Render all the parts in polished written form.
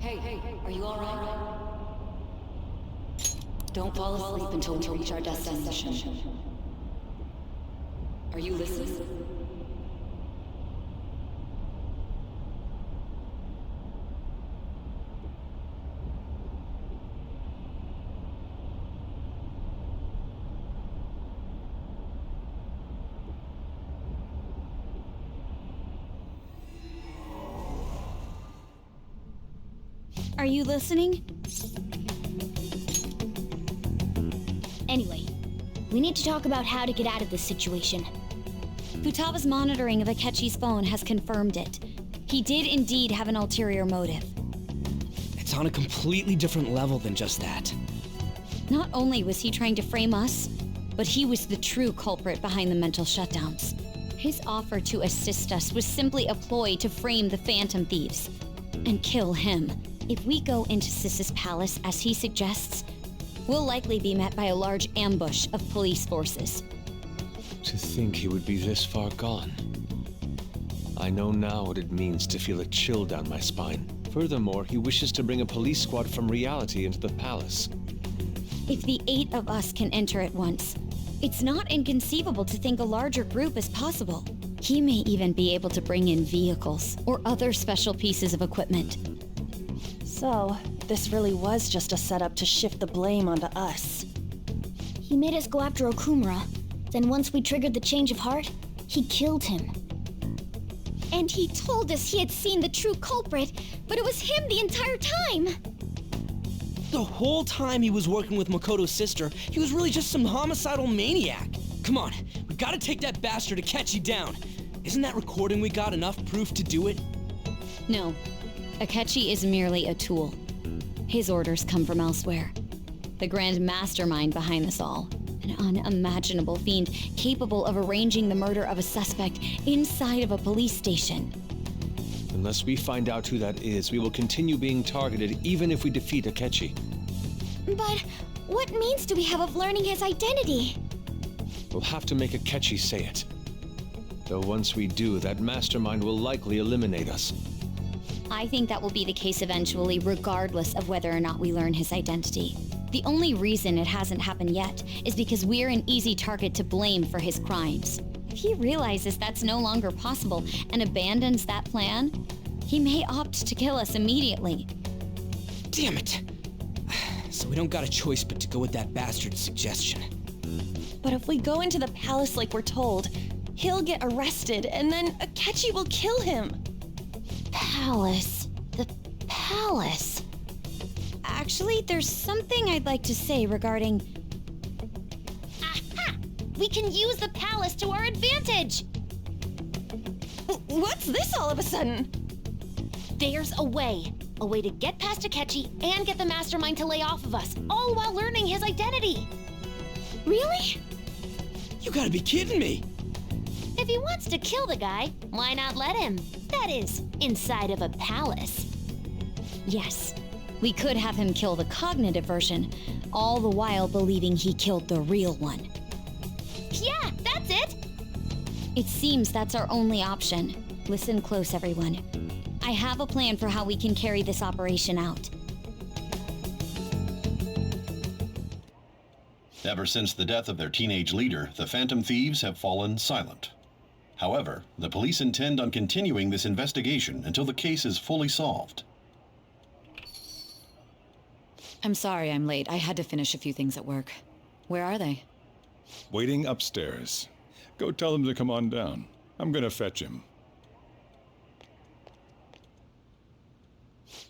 Hey, are you alright? Don't fall asleep until we reach our destination. Are you listening? Are you listening? Anyway, we need to talk about how to get out of this situation. Futaba's monitoring of Akechi's phone has confirmed it. He did indeed have an ulterior motive. It's on a completely different level than just that. Not only was he trying to frame us, but he was the true culprit behind the mental shutdowns. His offer to assist us was simply a ploy to frame the Phantom Thieves and kill him. If we go into Sis's palace as he suggests, we'll likely be met by a large ambush of police forces. To think he would be this far gone. I know now what it means to feel a chill down my spine. Furthermore, he wishes to bring a police squad from reality into the palace. If the 8 of us can enter at once, it's not inconceivable to think a larger group is possible. He may even be able to bring in vehicles or other special pieces of equipment. So, this really was just a setup to shift the blame onto us. He made us go after Okumura. Then once we triggered the change of heart, he killed him. And he told us he had seen the true culprit, but it was him the entire time! The whole time he was working with Makoto's sister, he was really just some homicidal maniac. Come on, we gotta take that bastard Akechi down. Isn't that recording we got enough proof to do it? No. Akechi is merely a tool. His orders come from elsewhere. The grand mastermind behind this all. An unimaginable fiend capable of arranging the murder of a suspect inside of a police station. Unless we find out who that is, we will continue being targeted even if we defeat Akechi. But what means do we have of learning his identity? We'll have to make Akechi say it. Though once we do, that mastermind will likely eliminate us. I think that will be the case eventually, regardless of whether or not we learn his identity. The only reason it hasn't happened yet is because we're an easy target to blame for his crimes. If he realizes that's no longer possible and abandons that plan, he may opt to kill us immediately. Damn it! So we don't got a choice but to go with that bastard's suggestion. But if we go into the palace like we're told, he'll get arrested and then Akechi will kill him. Palace. The palace. Actually, there's something I'd like to say regarding... Aha! We can use the palace to our advantage! What's this all of a sudden? There's a way. A way to get past Akechi and get the mastermind to lay off of us, all while learning his identity. Really? You gotta be kidding me! If he wants to kill the guy, why not let him? That is, inside of a palace. Yes, we could have him kill the cognitive version, all the while believing he killed the real one. Yeah, that's it! It seems that's our only option. Listen close, everyone. I have a plan for how we can carry this operation out. Ever since the death of their teenage leader, the Phantom Thieves have fallen silent. However, the police intend on continuing this investigation until the case is fully solved. I'm sorry I'm late. I had to finish a few things at work. Where are they? Waiting upstairs. Go tell him to come on down. I'm gonna fetch him.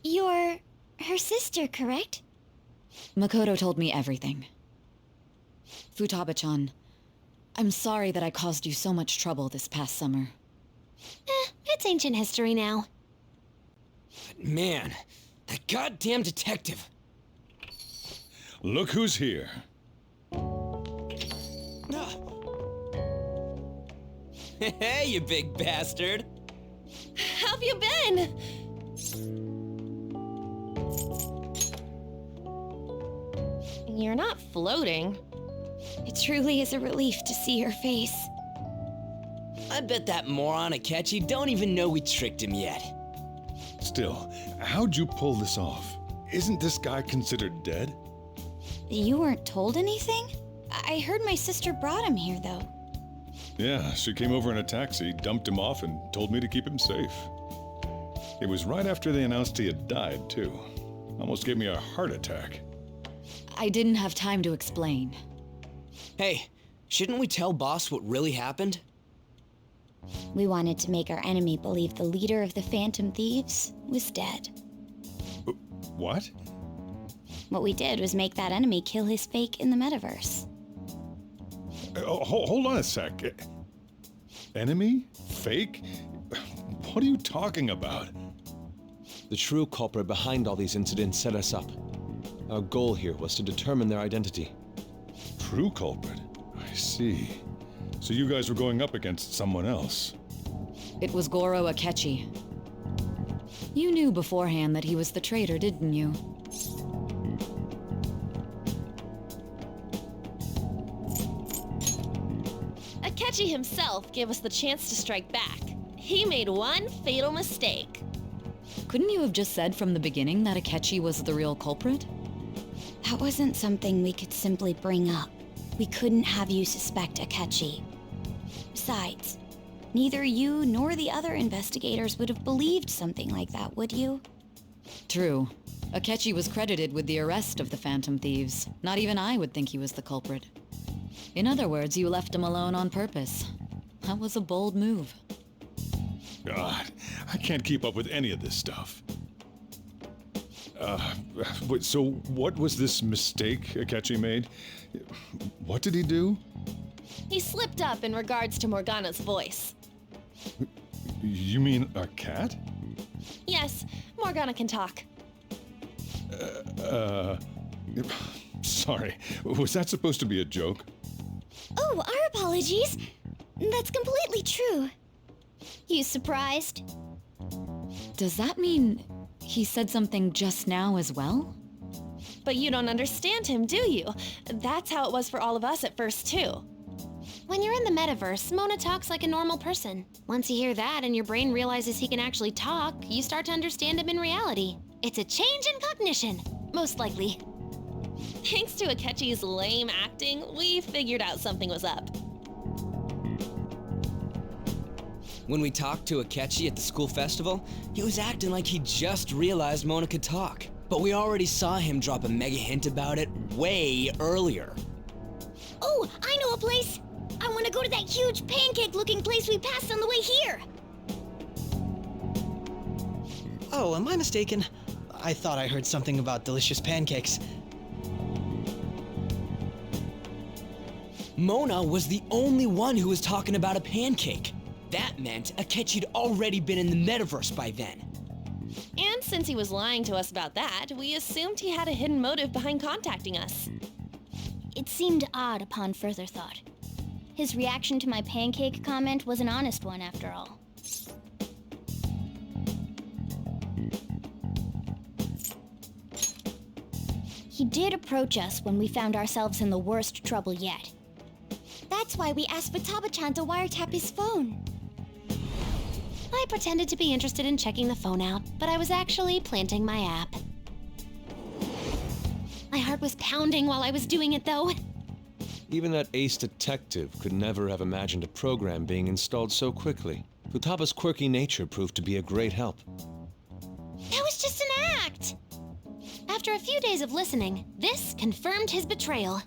You're her sister, correct? Makoto told me everything. Futaba-chan, I'm sorry that I caused you so much trouble this past summer. It's ancient history now. Man, that goddamn detective. Look who's here. Hey, you big bastard. How've you been? You're not floating. It truly is a relief to see your face. I bet that moron Akechi don't even know we tricked him yet. Still, how'd you pull this off? Isn't this guy considered dead? You weren't told anything? I heard my sister brought him here, though. Yeah, she came over in a taxi, dumped him off, and told me to keep him safe. It was right after they announced he had died, too. Almost gave me a heart attack. I didn't have time to explain. Hey, shouldn't we tell boss what really happened? We wanted to make our enemy believe the leader of the Phantom Thieves was dead. What? What we did was make that enemy kill his fake in the metaverse. Hold on a sec. Enemy? Fake? What are you talking about? The true culprit behind all these incidents set us up. Our goal here was to determine their identity. True culprit? I see. So you guys were going up against someone else. It was Goro Akechi. You knew beforehand that he was the traitor, didn't you? Akechi himself gave us the chance to strike back. He made one fatal mistake. Couldn't you have just said from the beginning that Akechi was the real culprit? That wasn't something we could simply bring up. We couldn't have you suspect Akechi. Besides, neither you nor the other investigators would have believed something like that, would you? True. Akechi was credited with the arrest of the Phantom Thieves. Not even I would think he was the culprit. In other words, you left him alone on purpose. That was a bold move. God, I can't keep up with any of this stuff. So what was this mistake Akechi made? What did he do? He slipped up in regards to Morgana's voice. You mean a cat? Yes, Morgana can talk. Sorry, was that supposed to be a joke? Oh, our apologies. That's completely true. You surprised? Does that mean he said something just now as well? But you don't understand him, do you? That's how it was for all of us at first, too. When you're in the metaverse, Mona talks like a normal person. Once you hear that and your brain realizes he can actually talk, you start to understand him in reality. It's a change in cognition, most likely. Thanks to Akechi's lame acting, we figured out something was up. When we talked to Akechi at the school festival, he was acting like he just realized Mona could talk. But we already saw him drop a mega hint about it way earlier. Oh, I know a place! I want to go to that huge pancake-looking place we passed on the way here! Oh, am I mistaken? I thought I heard something about delicious pancakes. Mona was the only one who was talking about a pancake. That meant Akechi'd already been in the metaverse by then. And since he was lying to us about that, we assumed he had a hidden motive behind contacting us. It seemed odd upon further thought. His reaction to my pancake comment was an honest one, after all. He did approach us when we found ourselves in the worst trouble yet. That's why we asked Futaba-chan to wiretap his phone. I pretended to be interested in checking the phone out, but I was actually planting my app. My heart was pounding while I was doing it, though. Even that ace detective could never have imagined a program being installed so quickly. Futaba's quirky nature proved to be a great help. That was just an act! After a few days of listening, this confirmed his betrayal.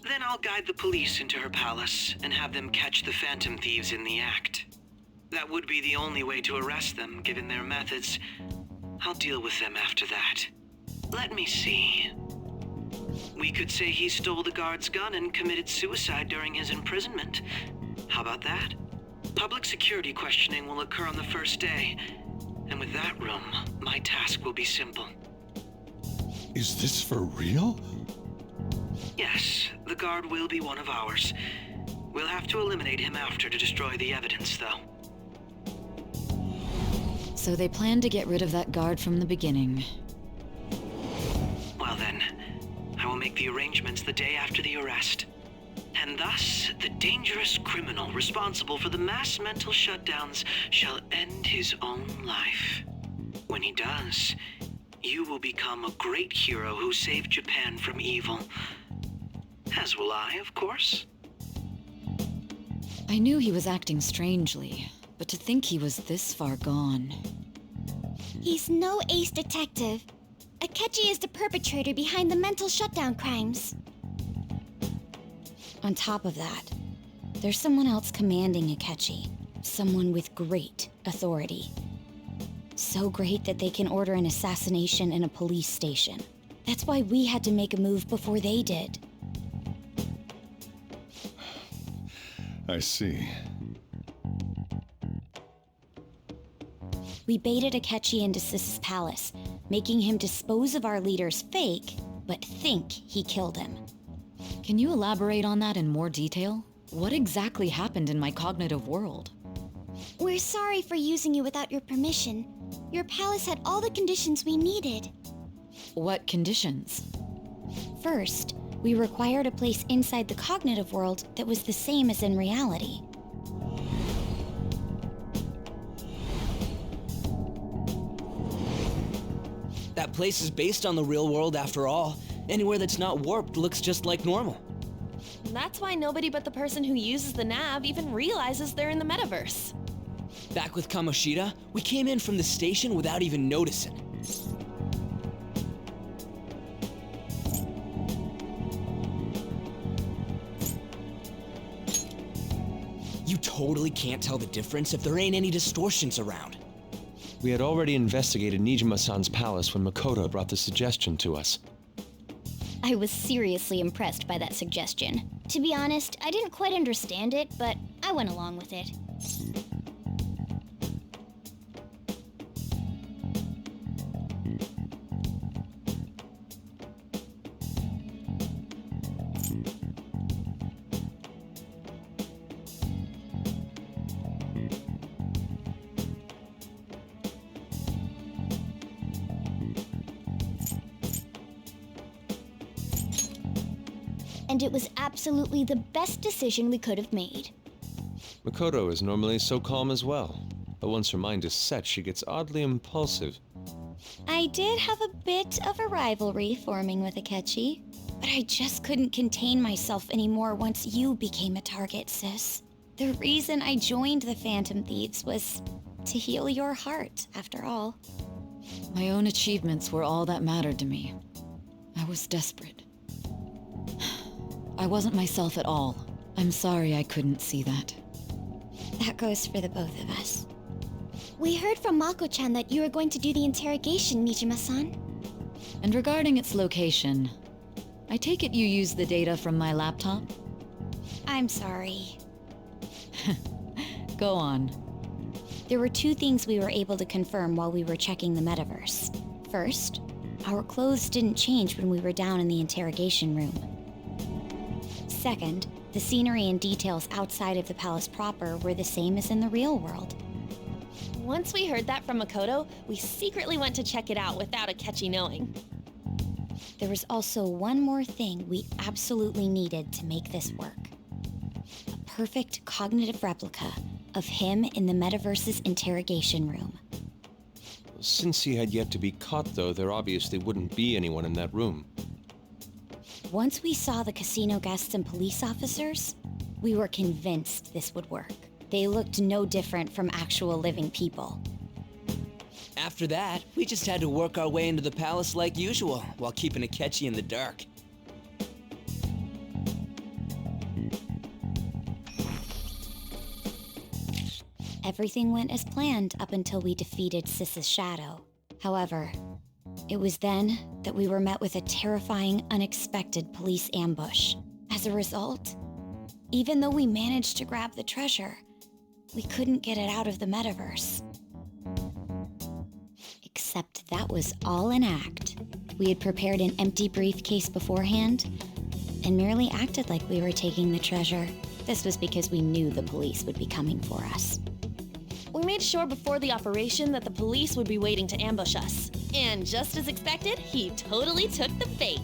Then I'll guide the police into her palace and have them catch the Phantom Thieves in the act. That would be the only way to arrest them, given their methods. I'll deal with them after that. Let me see. We could say he stole the guard's gun and committed suicide during his imprisonment. How about that? Public security questioning will occur on the first day. And with that room, my task will be simple. Is this for real? Yes, the guard will be one of ours. We'll have to eliminate him after to destroy the evidence, though. So they planned to get rid of that guard from the beginning. Well then, I will make the arrangements the day after the arrest. And And thus, the dangerous criminal responsible for the mass mental shutdowns shall end his own life. When he does, you will become a great hero who saved Japan from evil. As will I, of course. I knew he was acting strangely, but to think he was this far gone. He's no ace detective. Akechi is the perpetrator behind the mental shutdown crimes. On top of that, there's someone else commanding Akechi. Someone with great authority. So great that they can order an assassination in a police station. That's why we had to make a move before they did. I see. We baited Akechi into Sis's palace, making him dispose of our leader's fake, but think he killed him. Can you elaborate on that in more detail? What exactly happened in my cognitive world? We're sorry for using you without your permission. Your palace had all the conditions we needed. What conditions? First, we required a place inside the cognitive world that was the same as in reality. That place is based on the real world after all. Anywhere that's not warped looks just like normal. That's why nobody but the person who uses the nav even realizes they're in the metaverse. Back with Kamoshida, we came in from the station without even noticing. You totally can't tell the difference if there ain't any distortions around. We had already investigated Nijima-san's palace when Makoto brought the suggestion to us. I was seriously impressed by that suggestion. To be honest, I didn't quite understand it, but I went along with it. And it was absolutely the best decision we could have made. Makoto is normally so calm as well, but once her mind is set, she gets oddly impulsive. I did have a bit of a rivalry forming with Akechi, but I just couldn't contain myself anymore once you became a target, sis. The reason I joined the Phantom Thieves was to heal your heart, after all. My own achievements were all that mattered to me. I was desperate. I wasn't myself at all. I'm sorry I couldn't see that. That goes for the both of us. We heard from Mako-chan that you were going to do the interrogation, Nijima-san. And regarding its location, I take it you used the data from my laptop? I'm sorry. Go on. There were two things we were able to confirm while we were checking the metaverse. First, our clothes didn't change when we were down in the interrogation room. Second, the scenery and details outside of the palace proper were the same as in the real world. Once we heard that from Makoto, we secretly went to check it out without Akechi knowing. There was also one more thing we absolutely needed to make this work. A perfect cognitive replica of him in the metaverse's interrogation room. Since he had yet to be caught, though, there obviously wouldn't be anyone in that room. Once we saw the casino guests and police officers, we were convinced this would work. They looked no different from actual living people. After that, we just had to work our way into the palace like usual, while keeping Akechi in the dark. Everything went as planned up until we defeated Sis's shadow. However, it was then that we were met with a terrifying, unexpected police ambush. As a result, even though we managed to grab the treasure, we couldn't get it out of the metaverse. Except that was all an act. We had prepared an empty briefcase beforehand and merely acted like we were taking the treasure. This was because we knew the police would be coming for us. We made sure before the operation that the police would be waiting to ambush us. And just as expected, he totally took the bait.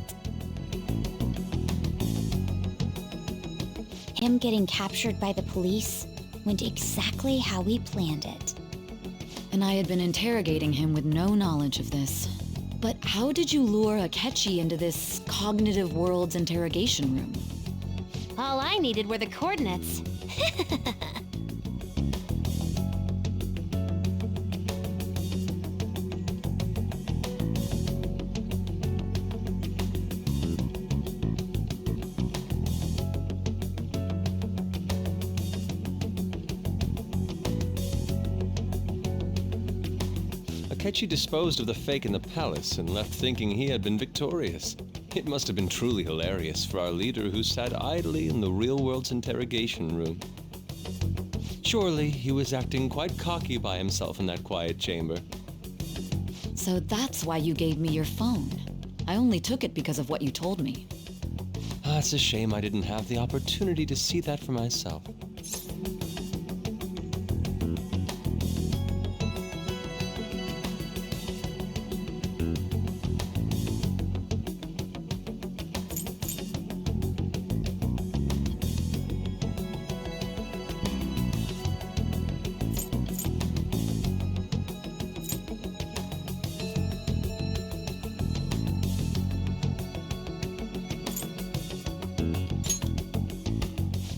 him getting captured by the police went exactly how we planned it. And I had been interrogating him with no knowledge of this. But how did you lure Akechi into this cognitive world's interrogation room? All I needed were the coordinates. Akechi disposed of the fake in the palace and left thinking he had been victorious. It must have been truly hilarious for our leader who sat idly in the real world's interrogation room. Surely he was acting quite cocky by himself in that quiet chamber. So that's why you gave me your phone. I only took it because of what you told me. It's a shame I didn't have the opportunity to see that for myself.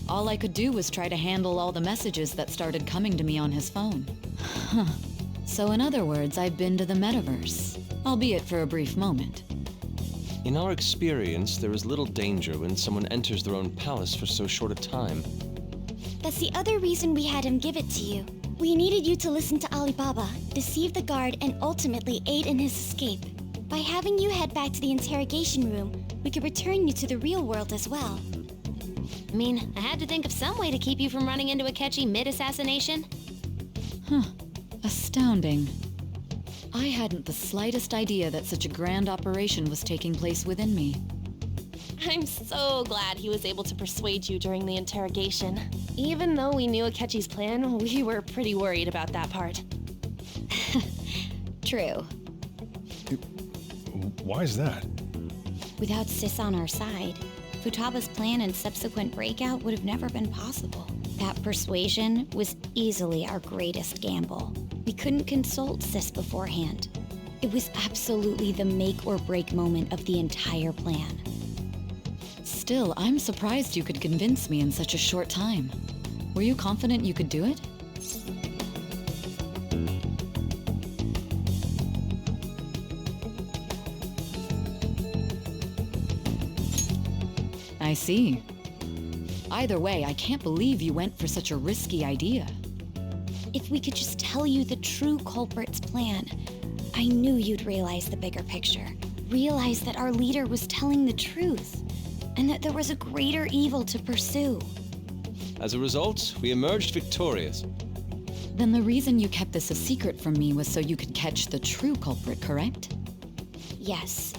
All I could do was try to handle all the messages that started coming to me on his phone. Huh. So in other words, I've been to the metaverse, albeit for a brief moment. In our experience, there is little danger when someone enters their own palace for so short a time. That's the other reason we had him give it to you. We needed you to listen to Alibaba, deceive the guard, and ultimately aid in his escape. By having you head back to the interrogation room, we could return you to the real world as well. I mean, I had to think of some way to keep you from running into Akechi mid-assassination. Huh. Astounding. I hadn't the slightest idea that such a grand operation was taking place within me. I'm so glad he was able to persuade you during the interrogation. Even though we knew Akechi's plan, we were pretty worried about that part. True. Why is that? Without Sis on our side, Futaba's plan and subsequent breakout would have never been possible. That persuasion was easily our greatest gamble. We couldn't consult Sis beforehand. It was absolutely the make or break moment of the entire plan. Still, I'm surprised you could convince me in such a short time. Were you confident you could do it? I see. Either way, I can't believe you went for such a risky idea. If we could just tell you the true culprit's plan, I knew you'd realize the bigger picture. Realize that our leader was telling the truth, and that there was a greater evil to pursue. As a result, we emerged victorious. Then the reason you kept this a secret from me was so you could catch the true culprit, correct? Yes.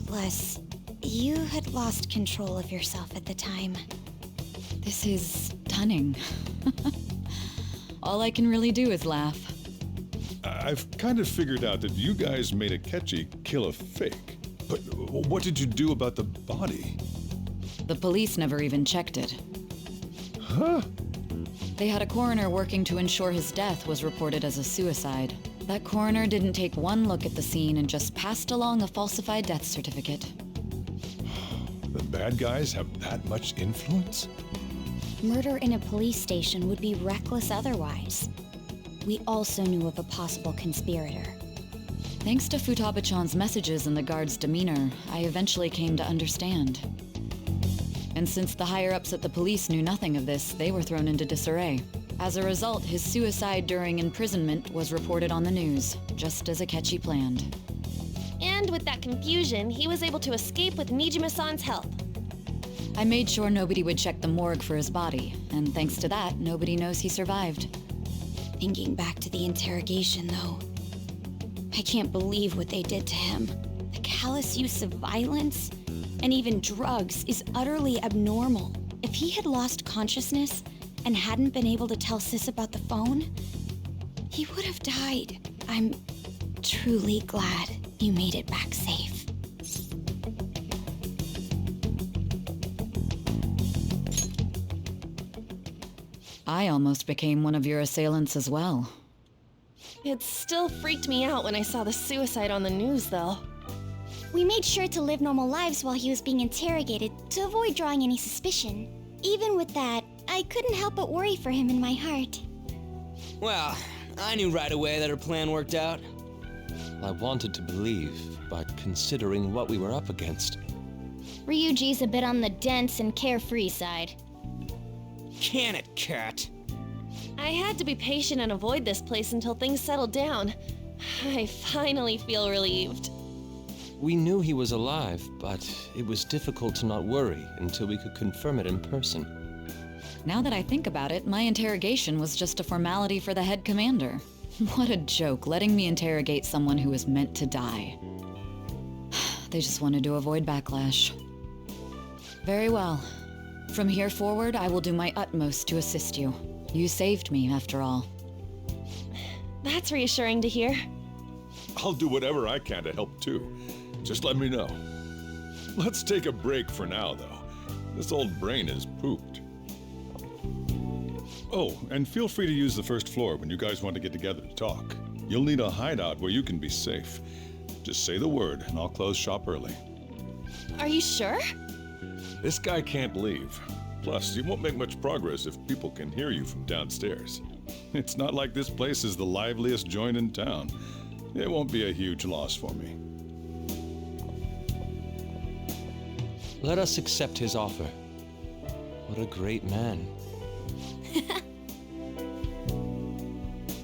Plus, you had lost control of yourself at the time. This is stunning. All I can really do is laugh. I've kind of figured out that you guys made Akechi kill a fake. But what did you do about the body? The police never even checked it. Huh? They had a coroner working to ensure his death was reported as a suicide. That coroner didn't take one look at the scene and just passed along a falsified death certificate. The bad guys have that much influence? Murder in a police station would be reckless otherwise. We also knew of a possible conspirator. Thanks to Futaba-chan's messages and the guard's demeanor, I eventually came to understand. And since the higher-ups at the police knew nothing of this, they were thrown into disarray. As a result, his suicide during imprisonment was reported on the news, just as Akechi planned. And with that confusion, he was able to escape with Nijima-san's help. I made sure nobody would check the morgue for his body, and thanks to that, nobody knows he survived. Thinking back to the interrogation, though, I can't believe what they did to him. The callous use of violence and even drugs is utterly abnormal. If he had lost consciousness and hadn't been able to tell Sis about the phone, he would have died. I'm truly glad you made it back safe. I almost became one of your assailants as well. It still freaked me out when I saw the suicide on the news, though. We made sure to live normal lives while he was being interrogated to avoid drawing any suspicion. Even with that, I couldn't help but worry for him in my heart. Well, I knew right away that her plan worked out. I wanted to believe, but considering what we were up against. Ryuji's a bit on the dense and carefree side. Can it, Cat? I had to be patient and avoid this place until things settled down. I finally feel relieved. We knew he was alive, but it was difficult to not worry until we could confirm it in person. Now that I think about it, my interrogation was just a formality for the head commander. What a joke, letting me interrogate someone who was meant to die. They just wanted to avoid backlash. Very well. From here forward, I will do my utmost to assist you. You saved me, after all. That's reassuring to hear. I'll do whatever I can to help too. Just let me know. Let's take a break for now, though. This old brain is pooped. Oh, and feel free to use the first floor when you guys want to get together to talk. You'll need a hideout where you can be safe. Just say the word, and I'll close shop early. Are you sure? This guy can't leave. Plus, you won't make much progress if people can hear you from downstairs. It's not like this place is the liveliest joint in town. It won't be a huge loss for me. Let us accept his offer. What a great man.